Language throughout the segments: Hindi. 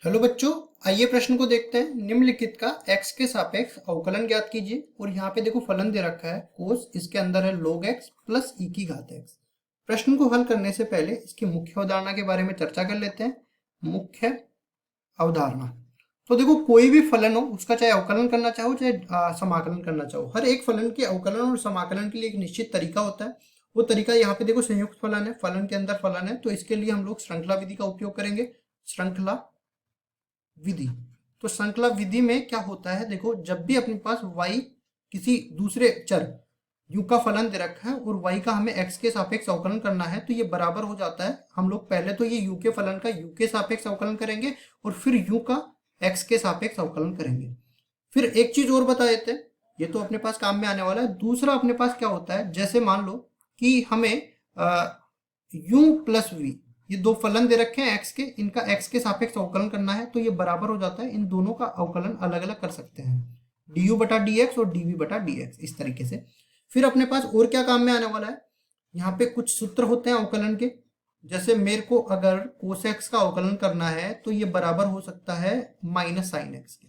हेलो बच्चों, आइए प्रश्न को देखते हैं। निम्नलिखित का x के सापेक्ष अवकलन ज्ञात कीजिए। और यहाँ पे देखो फलन दे रखा है कोस, इसके अंदर है log x प्लस e की घात x। प्रश्न को हल करने से पहले इसकी मुख्य अवधारणा के बारे में चर्चा कर लेते हैं। मुख्य अवधारणा, तो देखो कोई भी फलन हो उसका चाहे अवकलन करना चाहो चाहे समाकलन करना चाहो, हर एक फलन के अवकलन और समाकलन के लिए एक निश्चित तरीका होता है। वो तरीका यहाँ पे देखो संयुक्त फलन है, फलन के अंदर फलन है, तो इसके लिए हम लोग श्रृंखला विधि का उपयोग करेंगे। श्रृंखला विधि, तो श्रृंखला विधि में क्या होता है, देखो जब भी अपने पास y किसी दूसरे चर u का फलन दे रखा है और y का हमें x के सापेक्ष अवकलन करना है, तो ये बराबर हो जाता है। हम लोग पहले तो ये u के फलन का u के सापेक्ष अवकलन करेंगे और फिर u का x के सापेक्ष अवकलन करेंगे। फिर एक चीज और बता देते हैं, ये तो अपने पास काम में आने वाला है। दूसरा अपने पास क्या होता है, जैसे मान लो कि हमें u प्लस v, ये दो फलन दे रखे हैं x के, इनका x के सापेक्ष अवकलन करना है, तो ये बराबर हो जाता है। इन दोनों का अवकलन अलग अलग कर सकते हैं, du बटा dx और dv बटा dx, इस तरीके से। फिर अपने पास और क्या काम में आने वाला है, यहाँ पे कुछ सूत्र होते हैं अवकलन के। जैसे मेरे को अगर कोस x का अवकलन करना है तो ये बराबर हो सकता है माइनस साइन x के,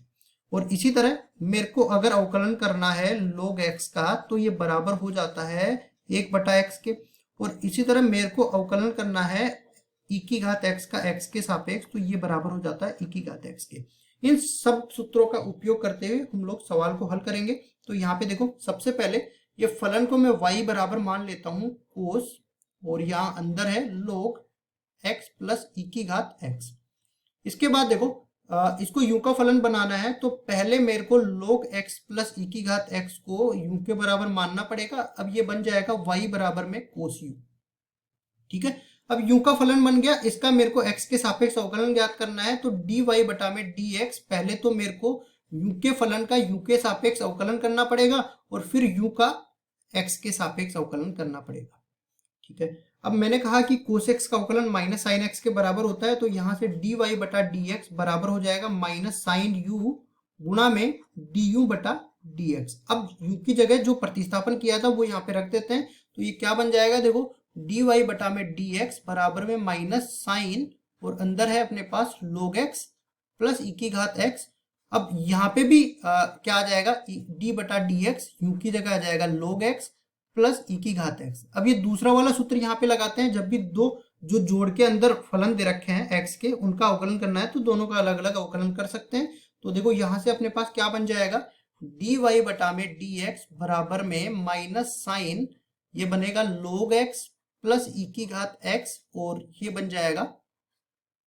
और इसी तरह मेरे को अगर अवकलन करना है log x का तो ये बराबर हो जाता है 1 बटा x के। और इसी तरह मेरे को अवकलन करना है e की घात x का x के सापेक्ष, तो ये बराबर हो जाता है e की घात x के। इन सब सूत्रों का उपयोग करते हुए हम लोग सवाल को हल करेंगे। तो यहाँ पे देखो सबसे पहले ये फलन को मैं y बराबर मान लेता हूँ कोस, और यहाँ अंदर है log x प्लस e की घात x। इसके बाद देखो इसको u का फलन बनाना है, तो पहले मेरे को log x प्लस e की घात x को u के बराबर मानना पड़ेगा। अब ये बन जाएगा y बराबर में कोस u, ठीक है। अब u का फलन बन गया, इसका मेरे को x के सापेक्ष अवकलन ज्ञात करना है, तो dy बटा में dx, पहले तो मेरे को u के फलन का u के सापेक्ष अवकलन करना पड़ेगा और फिर u का x के सापेक्ष अवकलन करना पड़ेगा, ठीक है। अब मैंने कहा कि कोस x का अवकलन माइनस साइन x के बराबर होता है, तो यहाँ से dy बटा dx बराबर हो जाएगा माइनस साइन u गुणा में du बटा dx। अब u की जगह जो प्रतिस्थापन किया था वो यहाँ पे रख देते हैं, तो ये क्या बन जाएगा, देखो dy बटा में dx बराबर में माइनस साइन, और अंदर है अपने पास log x प्लस e की घात x। अब यहाँ पे भी क्या आ जाएगा, d बटा dx, u की जगह आ जाएगा log x प्लस e की घात x। अब ये दूसरा वाला सूत्र यहाँ पे लगाते हैं, जब भी दो जो जोड़ के अंदर फलन दे रखे हैं x के, उनका अवकलन करना है तो दोनों का अलग अलग अवकलन कर सकते हैं। तो देखो यहाँ से अपने पास क्या बन जाएगा, dy बटा में dx बराबर में माइनस साइन, ये बनेगा log x प्लस e की घात x, और ये बन जाएगा,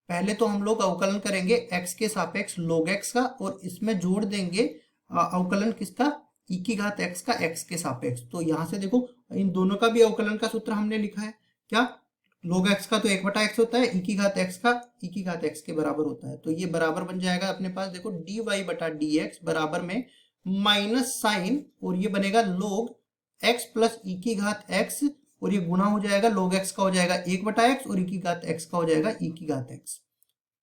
पहले तो हम लोग अवकलन करेंगे x के सापेक्ष log x का, और इसमें जोड़ देंगे अवकलन किसका, e की घात x का x के सापेक्ष। तो यहाँ से देखो इन दोनों का भी अवकलन का सूत्र हमने लिखा है, क्या log x का तो 1 बटा x होता है, e की घात x का e की घात x के बराबर होता है। तो ये बराबर बन जाएगा अपने पास, देखो dy बटा dx बराबर में माइनस साइन, और ये बनेगा log x प्लस e की घात x, और ये गुणा हो जाएगा log x का हो जाएगा 1 बटा x और e की घात x का हो जाएगा e की घात x।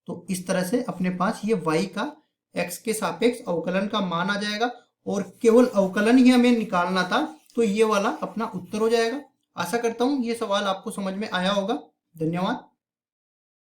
तो इस तरह से अपने पास ये y का x के सापेक्ष अवकलन का मान आ जाएगा, और केवल अवकलन ही हमें निकालना था, तो ये वाला अपना उत्तर हो जाएगा। आशा करता हूं ये सवाल आपको समझ में आया होगा। धन्यवाद।